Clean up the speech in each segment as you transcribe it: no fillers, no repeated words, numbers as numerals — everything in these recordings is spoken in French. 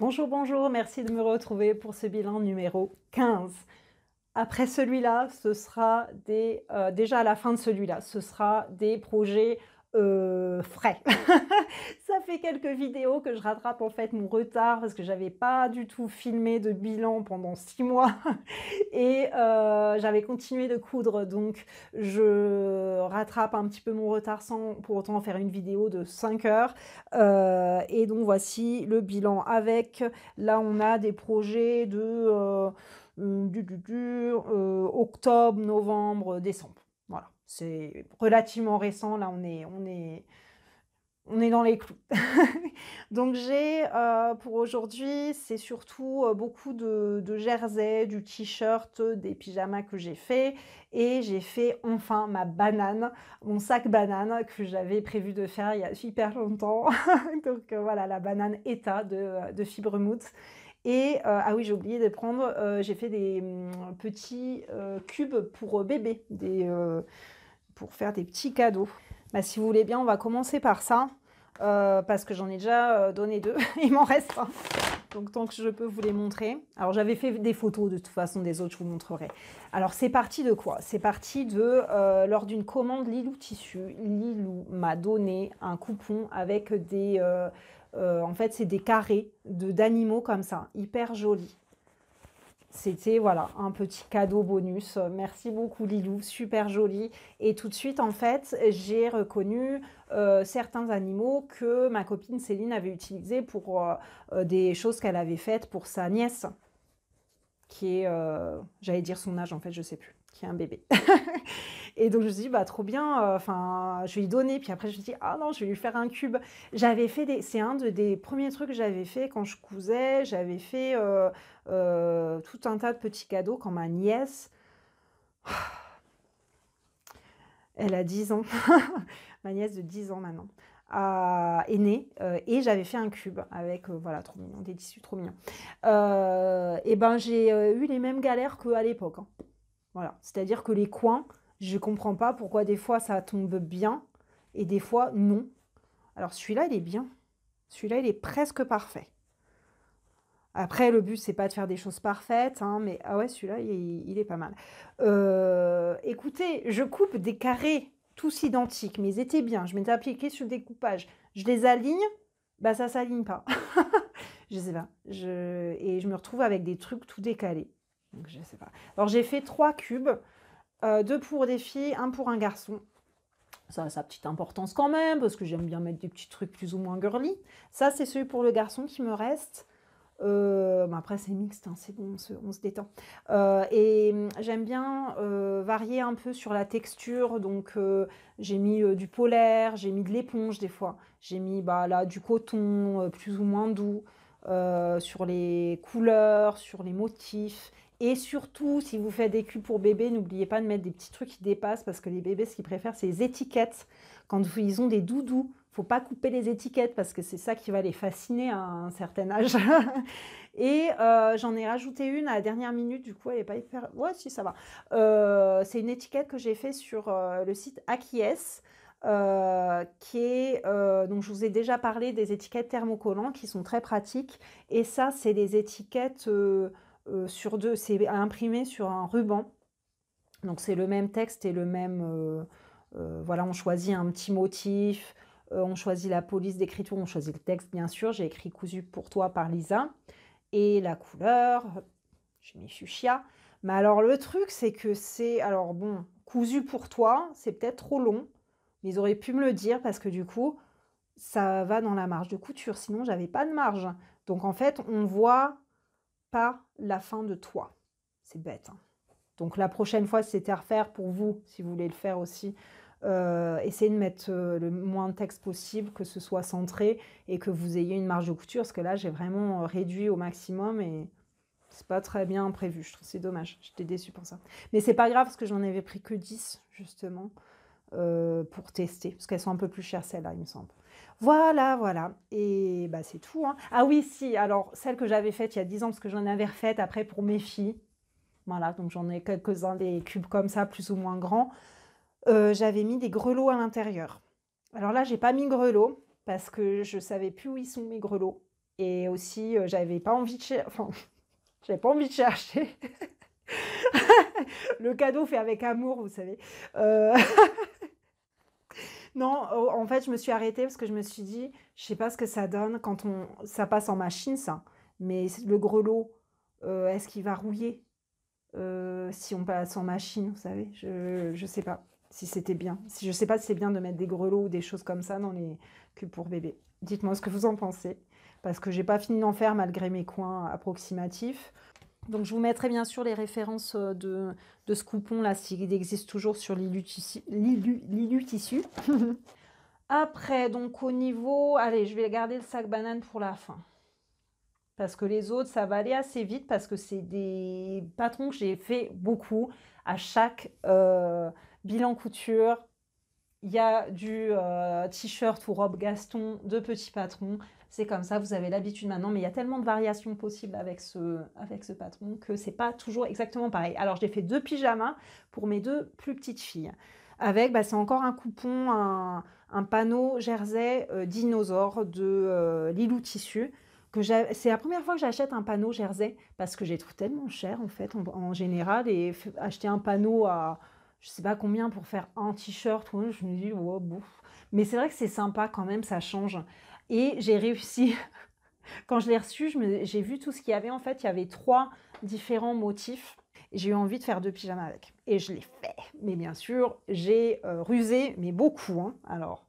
Bonjour, bonjour, merci de me retrouver pour ce bilan numéro 15. Après celui-là, ce sera déjà à la fin de celui-là, ce sera des projets, frais. Ça fait quelques vidéos que je rattrape en fait mon retard parce que j'avais pas du tout filmé de bilan pendant 6 mois et j'avais continué de coudre donc je rattrape un petit peu mon retard sans pour autant faire une vidéo de 5 heures, et donc voici le bilan avec là on a des projets de, octobre, novembre, décembre. Voilà, c'est relativement récent, là on est dans les clous. Donc j'ai, pour aujourd'hui, c'est surtout, beaucoup de jerseys, du t-shirt, des pyjamas que j'ai fait et j'ai fait enfin ma banane, mon sac banane que j'avais prévu de faire il y a super longtemps. Donc, voilà la banane ETA de Fibremousse et ah oui, j'ai oublié de prendre, j'ai fait des, petits, cubes pour, bébés, pour faire des petits cadeaux. Bah, si vous voulez bien, on va commencer par ça, parce que j'en ai déjà, donné 2, il m'en reste 1. Donc tant que je peux vous les montrer. Alors j'avais fait des photos de toute façon des autres, je vous montrerai. Alors c'est parti de quoi? C'est parti de, lors d'une commande Lilou Tissu, Lilou m'a donné un coupon avec des, en fait c'est des carrés d'animaux comme ça, hyper jolis. C'était voilà, un petit cadeau bonus. Merci beaucoup Lilou, super joli. Et tout de suite, en fait, j'ai reconnu certains animaux que ma copine Céline avait utilisés pour des choses qu'elle avait faites pour sa nièce, qui est, j'allais dire son âge en fait, je sais plus, qui est un bébé. Et donc je me suis dit, bah trop bien, enfin, je vais lui donner. Puis après, je me suis dit, ah non, je vais lui faire un cube. J'avais fait c'est des premiers trucs que j'avais fait quand je cousais. J'avais fait tout un tas de petits cadeaux quand ma nièce, elle a 10 ans, ma nièce de 10 ans maintenant, est née, et j'avais fait un cube avec, voilà, trop mignon, des tissus trop mignons. Et ben j'ai eu les mêmes galères qu'à l'époque, hein. Voilà, c'est-à-dire que les coins, je comprends pas pourquoi des fois ça tombe bien et des fois non. Alors celui-là, il est bien. Celui-là, il est presque parfait. Après, le but, c'est pas de faire des choses parfaites, hein, mais ah ouais, celui-là, il est pas mal. Écoutez, je coupe des carrés tous identiques, mais ils étaient bien. Je m'étais appliquée sur le découpage. Je les aligne, bah ça s'aligne pas. Je sais pas. Et je me retrouve avec des trucs tout décalés. Donc je sais pas. Alors j'ai fait 3 cubes. 2 pour des filles, 1 pour un garçon. Ça a sa petite importance quand même, parce que j'aime bien mettre des petits trucs plus ou moins girly. Ça, c'est celui pour le garçon qui me reste. Après, c'est mixte, hein, c'est bon, on se détend. Et j'aime bien varier un peu sur la texture. Donc, j'ai mis du polaire, j'ai mis de l'éponge des fois. J'ai mis bah, là, du coton plus ou moins doux, sur les couleurs, sur les motifs. Et surtout, si vous faites des cubes pour bébés, n'oubliez pas de mettre des petits trucs qui dépassent parce que les bébés, ce qu'ils préfèrent, c'est les étiquettes. Quand ils ont des doudous, faut pas couper les étiquettes parce que c'est ça qui va les fasciner à un certain âge. Et j'en ai rajouté une à la dernière minute, du coup, elle n'est pas hyper... Ouais, si, ça va. C'est une étiquette que j'ai fait sur le site Akies. Qui est, donc je vous ai déjà parlé des étiquettes thermocollantes qui sont très pratiques. Et ça, c'est des étiquettes... sur deux, c'est imprimé sur un ruban. Donc c'est le même texte et le même... voilà, on choisit un petit motif, on choisit la police d'écriture, on choisit le texte bien sûr. J'ai écrit Cousu pour toi par Lisa. Et la couleur, j'ai mis fuchsia. Mais alors le truc, c'est que c'est... Alors bon, Cousu pour toi, c'est peut-être trop long. Mais ils auraient pu me le dire parce que du coup, ça va dans la marge de couture. Sinon, j'avais pas de marge. Donc en fait, on voit pas la fin de toi. C'est bête, hein. Donc la prochaine fois, si c'était à refaire pour vous, si vous voulez le faire aussi, essayez de mettre le moins de texte possible, que ce soit centré et que vous ayez une marge de couture, parce que là, j'ai vraiment réduit au maximum et c'est pas très bien prévu. Je trouve c'est dommage. J'étais déçue pour ça. Mais c'est pas grave, parce que j'en avais pris que 10, justement, pour tester, parce qu'elles sont un peu plus chères, celles-là, il me semble. Voilà, voilà. Et bah, c'est tout, hein. Ah oui, si, alors, celle que j'avais faite il y a 10 ans, parce que j'en avais refait après pour mes filles. Voilà, donc j'en ai quelques-uns, des cubes comme ça, plus ou moins grands. J'avais mis des grelots à l'intérieur. Alors là, j'ai pas mis grelots, parce que je savais plus où ils sont mes grelots. Et aussi, j'avais pas envie de enfin, j'avais pas envie de chercher. Le cadeau fait avec amour, vous savez. Heu, non, en fait, je me suis arrêtée parce que je me suis dit: «Je sais pas ce que ça donne quand ça passe en machine ça, mais le grelot, est-ce qu'il va rouiller, si on passe en machine?» Vous savez? Je sais pas si c'était bien. Si je sais pas si c'est bien de mettre des grelots ou des choses comme ça dans les cubes pour bébé. Dites-moi ce que vous en pensez, parce que j'ai pas fini d'en faire malgré mes coins approximatifs. Donc je vous mettrai bien sûr les références, de ce coupon-là, s'il existe toujours sur Lilu Tissu. Après, donc au niveau allez, je vais garder le sac banane pour la fin. Parce que les autres, ça va aller assez vite parce que c'est des patrons que j'ai fait beaucoup. À chaque, bilan couture, il y a du, t-shirt ou robe Gaston de petits patrons. C'est comme ça, vous avez l'habitude maintenant, mais il y a tellement de variations possibles avec ce patron que c'est pas toujours exactement pareil. Alors, j'ai fait 2 pyjamas pour mes 2 plus petites filles. Avec, bah, c'est encore un coupon, un panneau jersey, dinosaure de, Lilou Tissu c'est la première fois que j'achète un panneau jersey parce que je les trouve tellement cher en fait, en général et acheter un panneau à je sais pas combien pour faire un t-shirt ou je me dis: «Ouais, bof». Mais c'est vrai que c'est sympa quand même, ça change et j'ai réussi quand je l'ai reçu, j'ai vu tout ce qu'il y avait. En fait, il y avait 3 différents motifs et j'ai eu envie de faire 2 pyjamas avec et je l'ai fait. Mais bien sûr, j'ai, rusé, mais beaucoup, hein. Alors,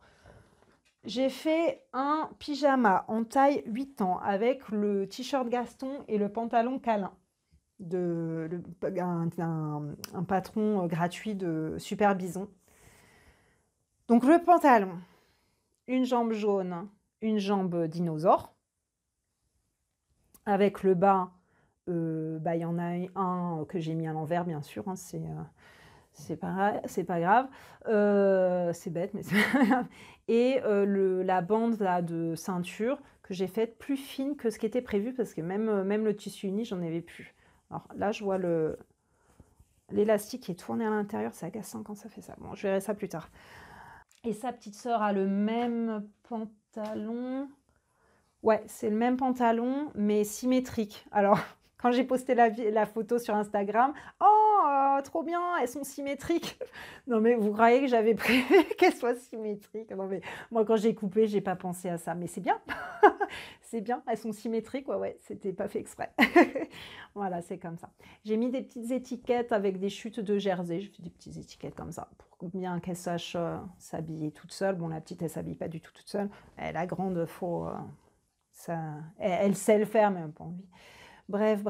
j'ai fait un pyjama en taille 8 ans avec le t-shirt Gaston et le pantalon câlin un patron gratuit de Super Bison. Donc le pantalon, une jambe jaune, une jambe dinosaure. Avec le bas, bah, il y en a un que j'ai mis à l'envers bien sûr, hein, c'est pas grave. C'est bête, mais c'est pas grave et la bande là de ceinture que j'ai faite plus fine que ce qui était prévu parce que même le tissu uni, j'en avais plus. Alors là, je vois l'élastique qui est tourné à l'intérieur, c'est agaçant quand ça fait ça. Bon, je verrai ça plus tard. Et sa petite sœur a le même pantalon. Ouais, c'est le même pantalon, mais symétrique. Alors, quand j'ai posté la photo sur Instagram, oh, trop bien, elles sont symétriques. Non, mais vous croyez que j'avais prévu qu'elles soient symétriques? Non, mais moi, quand j'ai coupé, j'ai pas pensé à ça. Mais c'est bien, c'est bien, elles sont symétriques. Ouais, ouais, c'était pas fait exprès. Voilà, c'est comme ça. J'ai mis des petites étiquettes avec des chutes de jersey. Je fais des petites étiquettes comme ça pour bien qu'elle sache s'habiller toute seule. Bon, la petite, elle s'habille pas du tout toute seule. Et la grande, faut. Ça, elle sait le faire, mais elle n'a pas envie. Bref,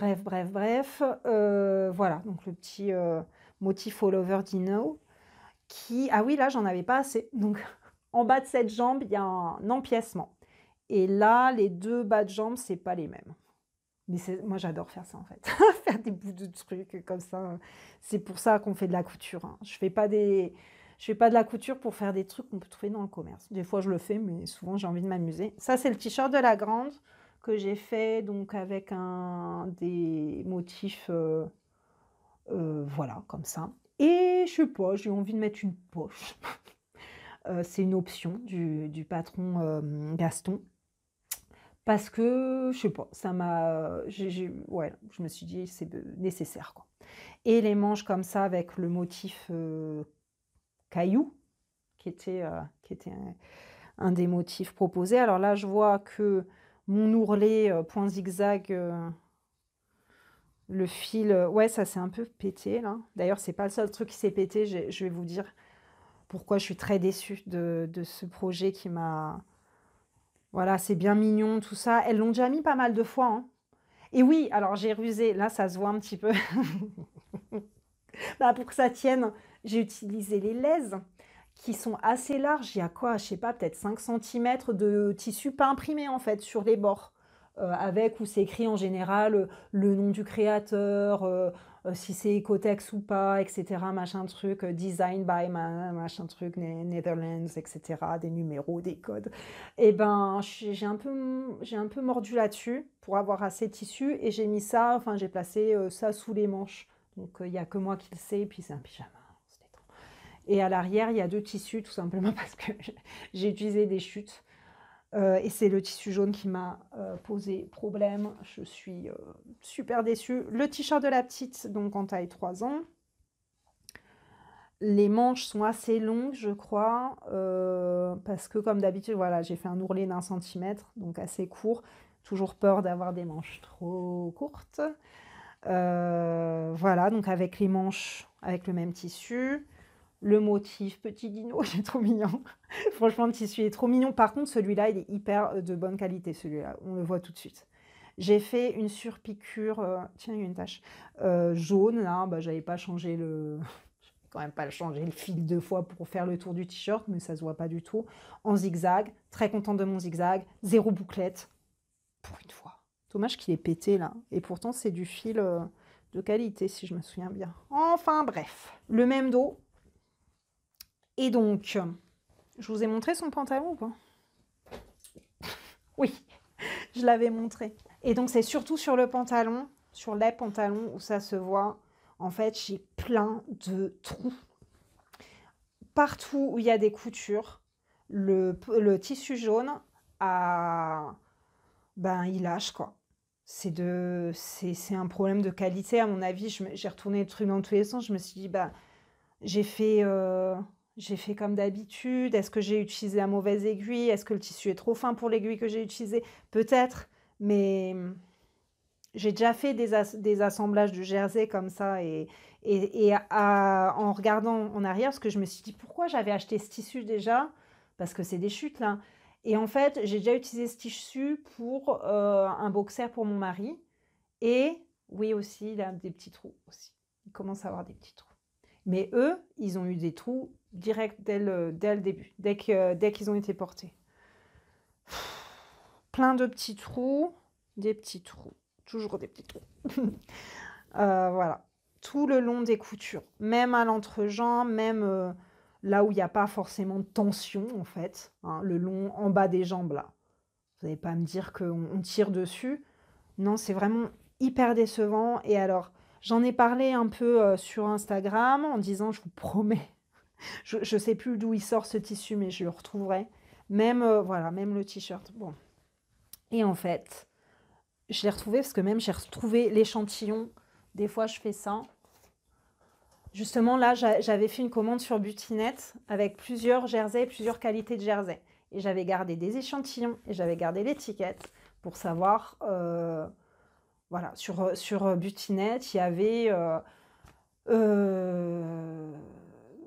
voilà, donc le petit motif all over Dino qui... Ah oui, là, j'en avais pas assez. Donc, en bas de cette jambe, il y a un empiècement. Et là, les 2 bas de jambe, c'est pas les mêmes. Mais moi, j'adore faire ça, en fait. Faire des bouts de trucs comme ça. C'est pour ça qu'on fait de la couture, hein. Je fais pas de la couture pour faire des trucs qu'on peut trouver dans le commerce. Des fois, je le fais, mais souvent, j'ai envie de m'amuser. Ça, c'est le t-shirt de la grande que j'ai fait donc avec des motifs, voilà, comme ça. Et je sais pas, j'ai envie de mettre une poche. C'est une option du patron Gaston. Parce que, je sais pas, ça m'a... ouais, je me suis dit, c'est nécessaire, quoi. Et les manches comme ça avec le motif caillou, qui était un des motifs proposés. Alors là, je vois que mon ourlet point zigzag, le fil, ouais, ça s'est un peu pété, là. D'ailleurs, c'est pas le seul truc qui s'est pété. Je vais vous dire pourquoi je suis très déçue de ce projet qui m'a... Voilà, c'est bien mignon, tout ça. Elles l'ont déjà mis pas mal de fois, hein. Et oui, alors j'ai rusé, là ça se voit un petit peu. Bah, pour que ça tienne, j'ai utilisé les laises qui sont assez larges. Il y a quoi, je sais pas, peut-être 5 cm de tissu pas imprimé en fait sur les bords. Avec où c'est écrit en général le nom du créateur, si c'est Ecotex ou pas, etc. Machin truc, design by machin truc, Netherlands, etc. Des numéros, des codes. Et ben j'ai un peu mordu là-dessus pour avoir assez de tissu et j'ai mis ça, enfin j'ai placé ça sous les manches. Donc il n'y a que moi qui le sais, et puis c'est un pyjama. On se détend. Et à l'arrière, il y a 2 tissus, tout simplement parce que j'ai utilisé des chutes. Et c'est le tissu jaune qui m'a posé problème. Je suis super déçue. Le t-shirt de la petite, donc en taille 3 ans. Les manches sont assez longues, je crois, parce que comme d'habitude, voilà, j'ai fait un ourlet d'1 centimètre, donc assez court. Toujours peur d'avoir des manches trop courtes. Voilà, donc avec les manches, avec le même tissu. Le motif petit dino, il est trop mignon. Franchement, le tissu est trop mignon. Par contre, celui-là, il est hyper de bonne qualité, celui-là. On le voit tout de suite. J'ai fait une surpiqûre, tiens, il y a une tache, jaune, là. Bah, j'avais pas changé le... quand même pas changer le fil 2 fois pour faire le tour du t-shirt, mais ça se voit pas du tout. En zigzag, très contente de mon zigzag. 0 bouclette, pour une fois. Dommage qu'il est pété, là. Et pourtant, c'est du fil de qualité, si je me souviens bien. Enfin, bref. Le même dos. Et donc, je vous ai montré son pantalon ou pas? Oui, je l'avais montré. Et donc, c'est surtout sur le pantalon, sur les pantalons où ça se voit. En fait, j'ai plein de trous. Partout où il y a des coutures, le tissu jaune, ben, il lâche, quoi. C'est un problème de qualité, à mon avis. J'ai retourné le truc dans tous les sens. Je me suis dit, bah, j'ai fait comme d'habitude. Est-ce que j'ai utilisé la mauvaise aiguille? Est-ce que le tissu est trop fin pour l'aiguille que j'ai utilisée? Peut-être, mais j'ai déjà fait des assemblages de jersey comme ça en regardant en arrière, parce que je me suis dit pourquoi j'avais acheté ce tissu déjà, parce que c'est des chutes là. Et en fait, j'ai déjà utilisé ce tissu pour un boxer pour mon mari. Et oui aussi, il a des petits trous aussi. Il commence à avoir des petits trous. Mais eux, ils ont eu des trous direct dès le début, dès qu'ils ont été portés. Plein de petits trous, des petits trous, toujours des petits trous. Voilà, tout le long des coutures, même à l'entrejambe, même là où il n'y a pas forcément de tension en fait, hein, le long en bas des jambes là. Vous n'allez pas me dire qu'on tire dessus. Non, c'est vraiment hyper décevant. Et alors, j'en ai parlé un peu sur Instagram en disant, je vous promets, je ne sais plus d'où il sort ce tissu, mais je le retrouverai. Même, voilà, même le t-shirt. Bon. Et en fait, je l'ai retrouvé parce que même j'ai retrouvé l'échantillon. Des fois, je fais ça. Justement, là, j'avais fait une commande sur Butinette avec plusieurs jerseys, plusieurs qualités de jerseys. Et j'avais gardé des échantillons et j'avais gardé l'étiquette pour savoir... voilà, sur Butinette, il y avait...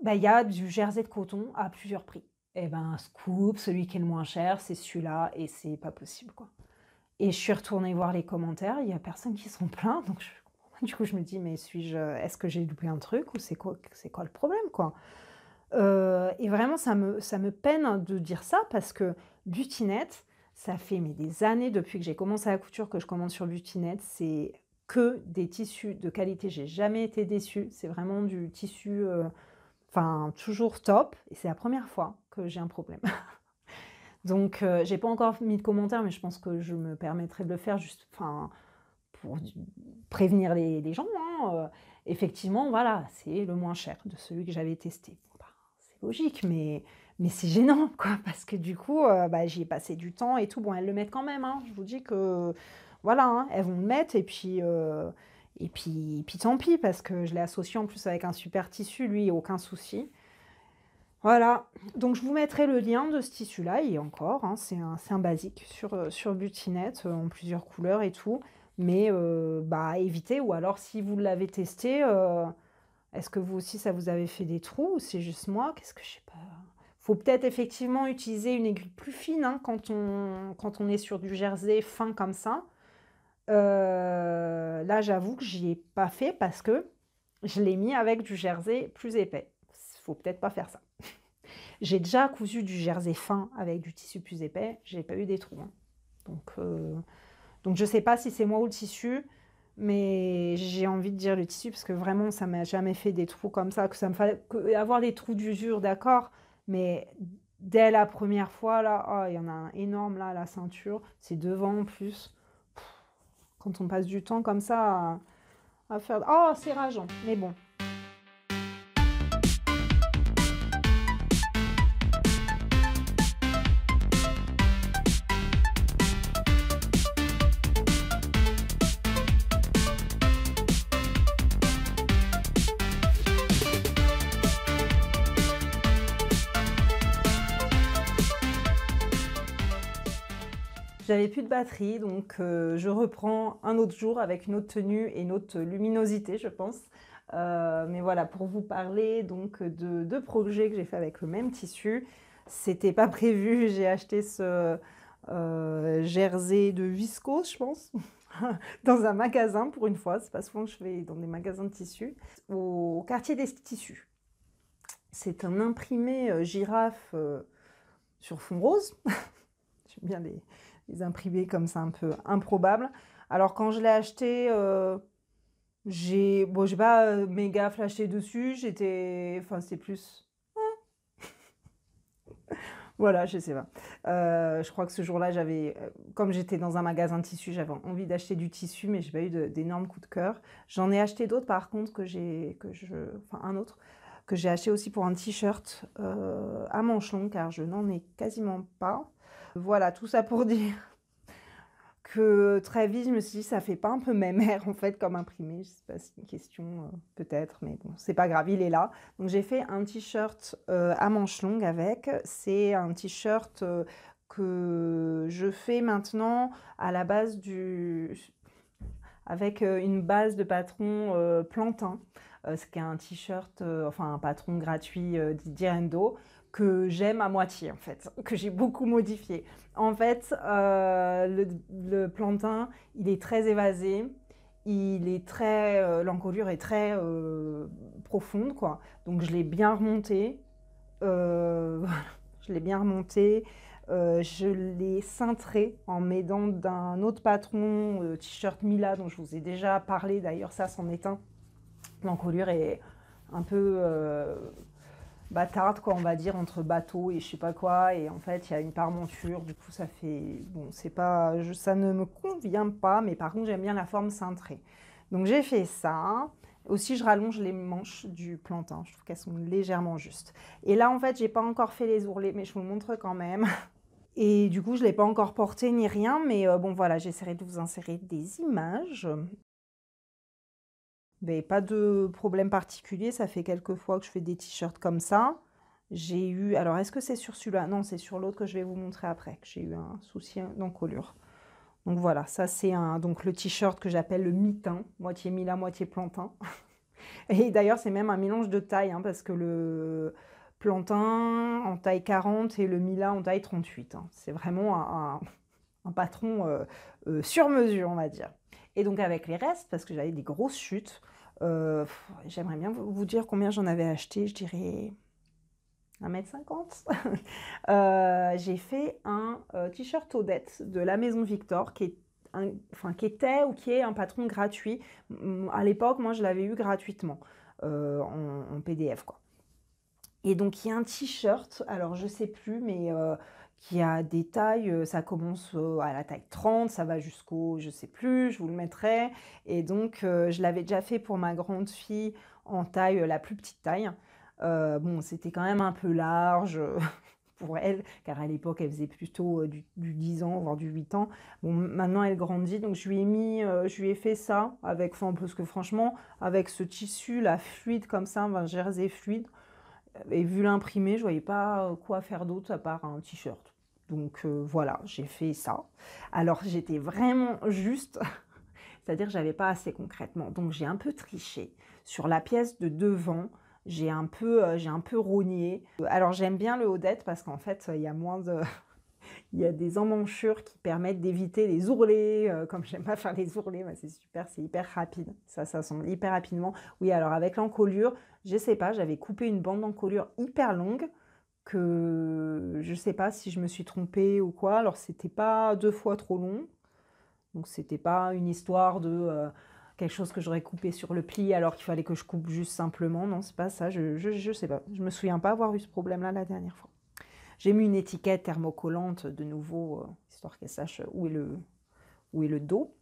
bah, y a du jersey de coton à plusieurs prix. Et ben, scoop, celui qui est le moins cher, c'est celui-là, et c'est pas possible, quoi. Et je suis retournée voir les commentaires, il y a personne qui s'en plaint, donc du coup je me dis, mais est-ce que j'ai loupé un truc, ou c'est quoi le problème, quoi? Et vraiment, ça me peine de dire ça, parce que Butinette, ça fait des années, depuis que j'ai commencé la couture, que je commande sur Butinette, c'est que des tissus de qualité, j'ai jamais été déçue, c'est vraiment du tissu... Enfin, toujours top, et c'est la première fois que j'ai un problème. Donc, j'ai pas encore mis de commentaires, mais je pense que je me permettrai de le faire juste, enfin, pour prévenir les gens. Hein. Effectivement, voilà, c'est le moins cher de celui que j'avais testé. Bon, bah, c'est logique, mais c'est gênant, quoi, parce que du coup, bah, j'y ai passé du temps et tout. Bon, elles le mettent quand même, hein. Je vous dis que, voilà, hein, elles vont le mettre, et puis tant pis, parce que je l'ai associé en plus avec un super tissu, lui, aucun souci. Voilà, donc je vous mettrai le lien de ce tissu-là, et encore, hein, c'est un basique sur Butinette, en plusieurs couleurs et tout, mais bah, évitez, ou alors si vous l'avez testé, est-ce que vous aussi ça vous avait fait des trous, ou c'est juste moi? Qu'est-ce que je sais pas. Faut peut-être effectivement utiliser une aiguille plus fine, hein, quand on est sur du jersey fin comme ça. Là, j'avoue que j'y ai pas fait parce que je l'ai mis avec du jersey plus épais. Faut peut-être pas faire ça. J'ai déjà cousu du jersey fin avec du tissu plus épais, j'ai pas eu des trous. Hein. Donc je sais pas si c'est moi ou le tissu, mais j'ai envie de dire le tissu parce que vraiment ça m'a jamais fait des trous comme ça. Que ça me fallait avoir des trous d'usure, d'accord, mais dès la première fois là, oh, il y en a un énorme là à la ceinture, c'est devant en plus. Quand on passe du temps comme ça à faire... Oh, c'est rageant, mais bon. J'avais plus de batterie, donc je reprends un autre jour avec une autre tenue et une autre luminosité, je pense. Mais voilà, pour vous parler donc de deux projets que j'ai fait avec le même tissu. C'était pas prévu, j'ai acheté ce jersey de viscose, je pense, dans un magasin pour une fois. C'est pas souvent que je vais dans des magasins de tissus. Au quartier des tissus. C'est un imprimé girafe sur fond rose. J'aime bien les imprimés comme ça un peu improbables. Alors quand je l'ai acheté, j'ai pas méga flashé dessus. Enfin c'est plus, voilà, je sais pas. Je crois que ce jour-là, comme j'étais dans un magasin de tissus, j'avais envie d'acheter du tissu, mais j'ai pas eu d'énormes coups de cœur. J'en ai acheté d'autres par contre enfin un autre que j'ai acheté aussi pour un t-shirt à manches longues, car je n'en ai quasiment pas. Voilà, tout ça pour dire que très vite, je me suis dit, ça fait pas un peu même air en fait comme imprimé. Je sais pas si c'est une question, peut-être, mais bon, c'est pas grave, il est là. Donc j'ai fait un t-shirt à manches longues avec. C'est un t-shirt que je fais maintenant à la base avec une base de patron plantain. C'est un t-shirt, enfin un patron gratuit d'Irendo que j'aime à moitié en fait, que j'ai beaucoup modifié. En fait, le plantain, il est très évasé, l'encolure est très profonde quoi. Donc je l'ai bien remonté, voilà, je l'ai bien remonté. Je l'ai cintré en m'aidant d'un autre patron, t-shirt Mila, dont je vous ai déjà parlé. D'ailleurs, ça, c'en est un. L'encolure est un peu bâtarde, quoi, on va dire, entre bateau et je sais pas quoi. Et en fait, il y a une parmenture. Du coup, ça fait... Bon, ça ne me convient pas, mais par contre, j'aime bien la forme cintrée. Donc, j'ai fait ça. Aussi, je rallonge les manches du plantain. Je trouve qu'elles sont légèrement justes. Et là, en fait, j'ai pas encore fait les ourlets, mais je vous le montre quand même. Et du coup, je ne l'ai pas encore porté ni rien, mais bon, voilà, j'essaierai de vous insérer des images. Mais pas de problème particulier, ça fait quelques fois que je fais des t-shirts comme ça. J'ai eu, alors est-ce que c'est sur celui-là? Non, c'est sur l'autre que je vais vous montrer après, que j'ai eu un souci d'encolure. Donc voilà, ça c'est donc le t-shirt que j'appelle le mi-teint, moitié Mila, moitié plantain. Et d'ailleurs, c'est même un mélange de taille, hein, parce que le plantain en taille 40 et le Mila en taille 38. Hein. C'est vraiment un patron sur mesure, on va dire. Et donc avec les restes, parce que j'avais des grosses chutes, j'aimerais bien vous dire combien j'en avais acheté, je dirais 1,50 m. J'ai fait un t-shirt Odette de la Maison Victor qui est un patron gratuit. À l'époque, moi, je l'avais eu gratuitement en PDF, quoi. Et donc, il y a un t-shirt, alors je sais plus, mais qui a des tailles, ça commence à la taille 30, ça va jusqu'au, je sais plus, je vous le mettrai. Et donc, je l'avais déjà fait pour ma grande fille en taille, la plus petite taille. Bon, c'était quand même un peu large pour elle, car à l'époque, elle faisait plutôt du 10 ans, voire du 8 ans. Bon, maintenant, elle grandit, donc je lui ai fait ça, parce que franchement, avec ce tissu, là, fluide comme ça, un jersey fluide, et vu l'imprimé, je voyais pas quoi faire d'autre à part un t-shirt. Donc voilà, j'ai fait ça. Alors j'étais vraiment juste, c'est-à-dire que j'avais pas assez concrètement. Donc j'ai un peu triché. Sur la pièce de devant, j'ai un peu rogné. Alors j'aime bien le Odette parce qu'en fait, il y a moins de... Il y a des emmanchures qui permettent d'éviter les ourlets. Comme j'aime pas faire les ourlets, bah c'est super, c'est hyper rapide. Ça semble hyper rapidement. Oui, alors avec l'encolure, je sais pas, j'avais coupé une bande d'encolure hyper longue que je sais pas si je me suis trompée ou quoi. Alors c'était pas 2 fois trop long. Donc c'était pas une histoire de quelque chose que j'aurais coupé sur le pli alors qu'il fallait que je coupe juste simplement. Non, c'est pas ça. Je sais pas. Je me souviens pas avoir eu ce problème-là la dernière fois. J'ai mis une étiquette thermocollante de nouveau, histoire qu'elle sache où est le dos.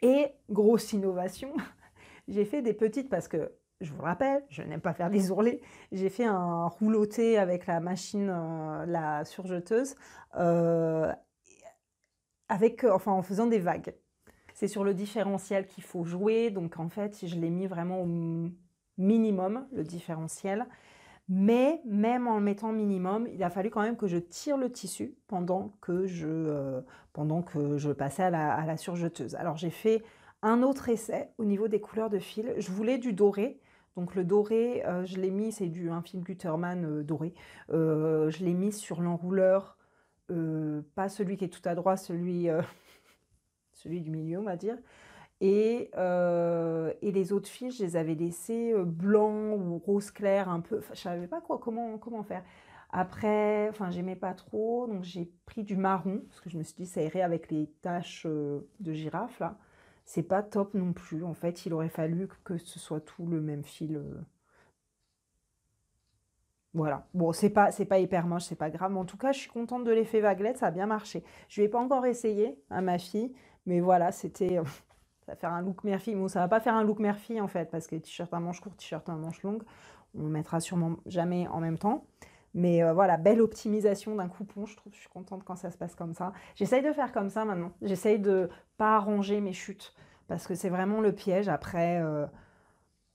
Et grosse innovation, j'ai fait des petites, parce que je vous rappelle, je n'aime pas faire des ourlets, j'ai fait un rouloté avec la machine, la surjeteuse, en faisant des vagues. C'est sur le différentiel qu'il faut jouer, donc en fait, je l'ai mis vraiment au minimum, le différentiel. Mais même en le mettant minimum, il a fallu quand même que je tire le tissu pendant que je passais à la surjeteuse. Alors j'ai fait un autre essai au niveau des couleurs de fil. Je voulais du doré. Donc le doré, je l'ai mis, c'est un fil Gutermann doré. Je l'ai mis sur l'enrouleur, pas celui qui est tout à droite, celui du milieu, on va dire. Et les autres fils, je les avais laissés blancs ou rose clair un peu. Enfin, je savais pas comment faire. Après, enfin, j'aimais pas trop, donc j'ai pris du marron parce que je me suis dit ça irait avec les taches de girafe là. C'est pas top non plus. En fait, il aurait fallu que ce soit tout le même fil. Voilà. Bon, c'est pas hyper moche, c'est pas grave. Mais en tout cas, je suis contente de l'effet vaguelette, ça a bien marché. Je ne l'ai pas encore essayé à ma fille, mais voilà, c'était. Ça va faire un look mère-fille. Bon, ça va pas faire un look mère-fille en fait, parce que t-shirt à manches courtes, t-shirt à manches longues, on le mettra sûrement jamais en même temps. Mais voilà, belle optimisation d'un coupon, je trouve. Je suis contente quand ça se passe comme ça. J'essaye de faire comme ça maintenant. J'essaye de pas arranger mes chutes, parce que c'est vraiment le piège après,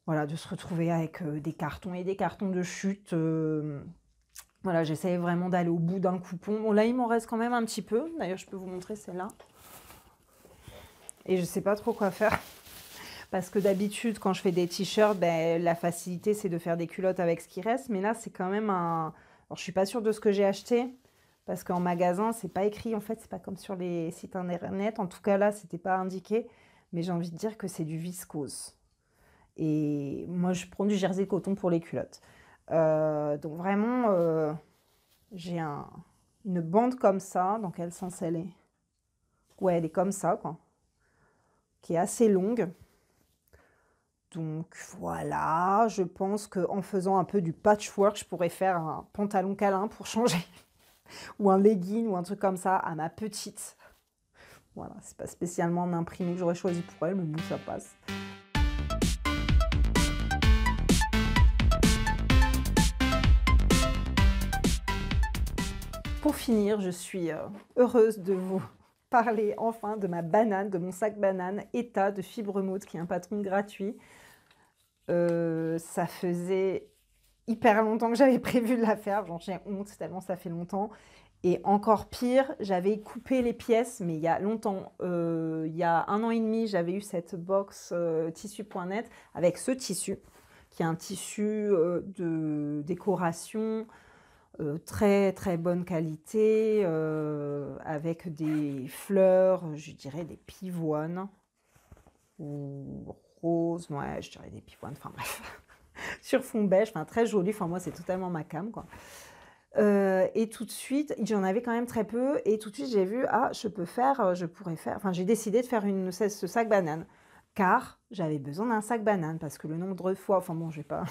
voilà, de se retrouver avec des cartons et des cartons de chute. Voilà, j'essaye vraiment d'aller au bout d'un coupon. Bon, là, il m'en reste quand même un petit peu. D'ailleurs, je peux vous montrer celle-là. Et je sais pas trop quoi faire. Parce que d'habitude, quand je fais des t-shirts, ben, la facilité, c'est de faire des culottes avec ce qui reste. Mais là, c'est quand même un... Alors, je suis pas sûre de ce que j'ai acheté. Parce qu'en magasin, c'est pas écrit. En fait, c'est pas comme sur les sites internet. En tout cas, là, c'était pas indiqué. Mais j'ai envie de dire que c'est du viscose. Et moi, je prends du jersey coton pour les culottes. Donc vraiment, j'ai une bande comme ça. Dans quel sens elle est? Ouais, elle est comme ça, quoi. Qui est assez longue. Donc voilà, je pense qu'en faisant un peu du patchwork, je pourrais faire un pantalon câlin pour changer. Ou un legging ou un truc comme ça à ma petite. Voilà, c'est pas spécialement un imprimé que j'aurais choisi pour elle, mais bon, ça passe. Pour finir, je suis heureuse de vous parler enfin de ma banane, de mon sac banane Eta de Fibre Maude, qui est un patron gratuit. Ça faisait hyper longtemps que j'avais prévu de la faire, j'en j'ai honte tellement ça fait longtemps. Et encore pire, j'avais coupé les pièces, mais il y a longtemps, il y a 1 an et demi, j'avais eu cette box tissu.net avec ce tissu, qui est un tissu de décoration, très très bonne qualité, avec des fleurs, je dirais des pivoines, ou roses, ouais, je dirais des pivoines, enfin bref, sur fond beige, enfin très joli, enfin moi c'est totalement ma came, quoi. Et tout de suite, j'en avais quand même très peu, et tout de suite j'ai vu, ah, je pourrais faire, enfin j'ai décidé de faire ce sac banane, car j'avais besoin d'un sac banane, parce que le nombre de fois, enfin bon, j'ai pas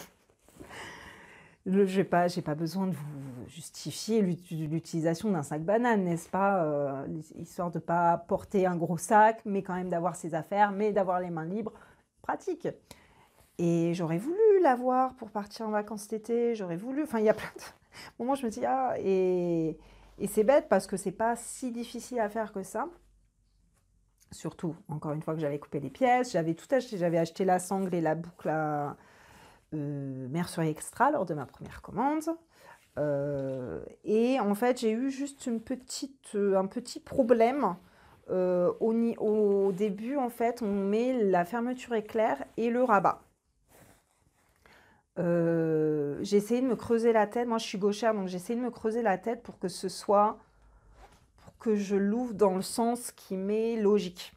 besoin de vous justifier l'utilisation d'un sac banane, n'est-ce pas, histoire de ne pas porter un gros sac, mais quand même d'avoir ses affaires, mais d'avoir les mains libres, pratique. Et j'aurais voulu l'avoir pour partir en vacances cet été, j'aurais voulu, enfin il y a plein de moments où je me dis, ah, et c'est bête parce que c'est pas si difficile à faire que ça. Surtout, encore une fois, que j'avais coupé les pièces, j'avais tout acheté, j'avais acheté la sangle et la boucle à Mercerie Extra lors de ma première commande. Et en fait, j'ai eu juste un petit problème. Au début, en fait, on met la fermeture éclair et le rabat. J'ai essayé de me creuser la tête. Moi, je suis gauchère, donc j'ai essayé de me creuser la tête pour que je l'ouvre dans le sens qui m'est logique.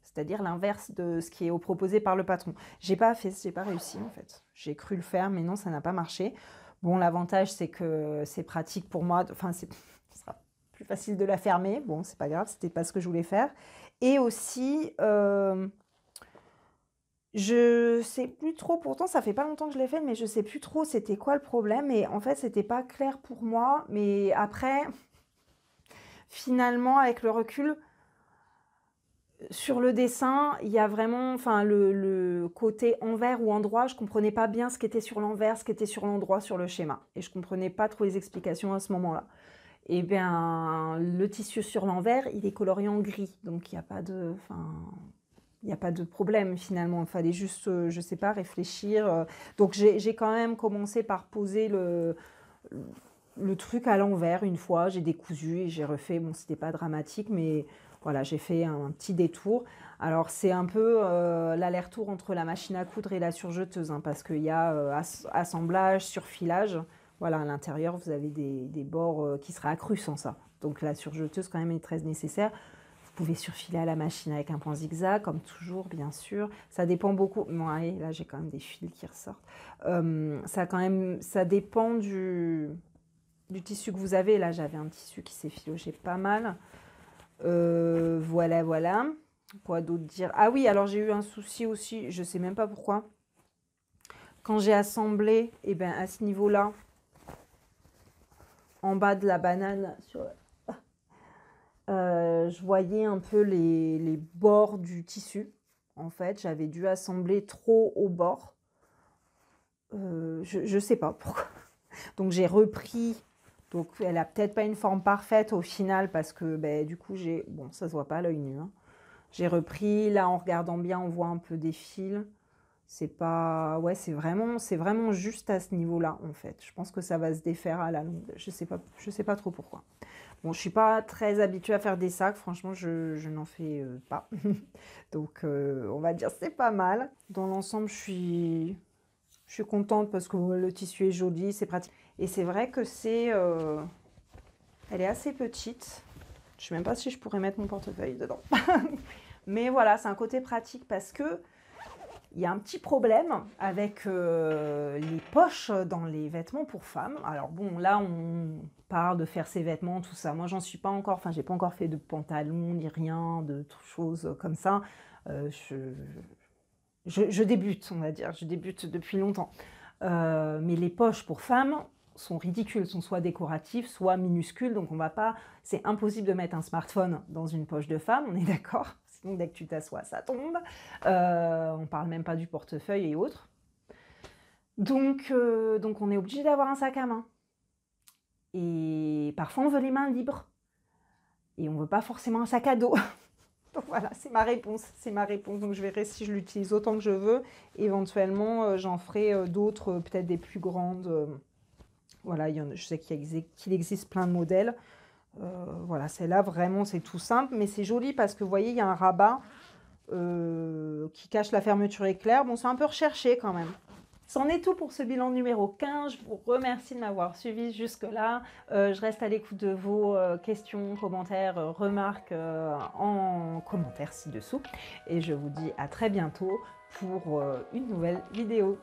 C'est-à-dire l'inverse de ce qui est proposé par le patron. J'ai pas réussi en fait. J'ai cru le faire, mais non, ça n'a pas marché. Bon, l'avantage, c'est que c'est pratique pour moi. Enfin, ce sera plus facile de la fermer. Bon, c'est pas grave, c'était pas ce que je voulais faire. Et aussi, je sais plus trop, pourtant ça fait pas longtemps que je l'ai fait, mais je sais plus trop c'était quoi le problème. Et en fait, c'était pas clair pour moi. Mais après, finalement, avec le recul, sur le dessin, il y a vraiment, enfin, le côté envers ou endroit, je comprenais pas bien ce qui était sur l'envers, ce qui était sur l'endroit sur le schéma. Et je comprenais pas trop les explications à ce moment-là. Et bien, le tissu sur l'envers, il est coloré en gris. Donc, il n'y a pas de... Enfin, il n'y a pas de problème finalement. Il fallait juste, je sais pas, réfléchir. Donc j'ai quand même commencé par poser le truc à l'envers une fois. J'ai décousu et j'ai refait. Bon, c'était pas dramatique, mais voilà, j'ai fait un petit détour. Alors c'est un peu l'aller-retour entre la machine à coudre et la surjeteuse, hein, parce qu'il y a assemblage, surfilage. Voilà, à l'intérieur, vous avez des bords qui seraient accrus sans ça. Donc la surjeteuse quand même est très nécessaire. Vous pouvez surfiler à la machine avec un point zigzag, comme toujours, bien sûr. Ça dépend beaucoup. Bon, allez, là, j'ai quand même des fils qui ressortent. Ça dépend du tissu que vous avez. Là, j'avais un tissu qui s'est filogé pas mal. Voilà, voilà. Quoi d'autre dire? Ah oui, alors j'ai eu un souci aussi, je sais même pas pourquoi. Quand j'ai assemblé, et ben à ce niveau-là, en bas de la banane, je voyais un peu les bords du tissu. En fait, j'avais dû assembler trop au bord. Je sais pas pourquoi. Donc j'ai repris. Donc elle a peut-être pas une forme parfaite au final parce que ben, du coup bon, ça se voit pas à l'œil nu, hein. J'ai repris. Là, en regardant bien, on voit un peu des fils. C'est pas, ouais, c'est vraiment juste à ce niveau-là en fait. Je pense que ça va se défaire à la longue. Je sais pas trop pourquoi. Bon, je suis pas très habituée à faire des sacs, franchement, je n'en fais pas. Donc, on va dire c'est pas mal. Dans l'ensemble, je suis contente parce que le tissu est joli, c'est pratique. Et c'est vrai que elle est assez petite. Je sais même pas si je pourrais mettre mon portefeuille dedans. Mais voilà, c'est un côté pratique parce que il y a un petit problème avec les poches dans les vêtements pour femmes. Alors bon, là, on parle de faire ses vêtements, tout ça. Moi, j'en suis pas encore, enfin, j'ai pas encore fait de pantalon, ni rien, de choses comme ça. Je débute, on va dire. Je débute depuis longtemps. Mais les poches pour femmes sont ridicules, sont soit décoratives, soit minuscules. Donc, on va pas... C'est impossible de mettre un smartphone dans une poche de femme, on est d'accord? Sinon, dès que tu t'assois, ça tombe. On parle même pas du portefeuille et autres. Donc on est obligé d'avoir un sac à main. Et parfois, on veut les mains libres. Et on veut pas forcément un sac à dos. Donc voilà, c'est ma réponse. C'est ma réponse. Donc je verrai si je l'utilise autant que je veux. Éventuellement, j'en ferai d'autres, peut-être des plus grandes. Voilà, je sais qu'il existe plein de modèles. Voilà, celle-là, vraiment, c'est tout simple. Mais c'est joli parce que, vous voyez, il y a un rabat qui cache la fermeture éclair. Bon, c'est un peu recherché quand même. C'en est tout pour ce bilan numéro 15. Je vous remercie de m'avoir suivi jusque-là. Je reste à l'écoute de vos questions, commentaires, remarques en commentaire ci-dessous. Et je vous dis à très bientôt pour une nouvelle vidéo.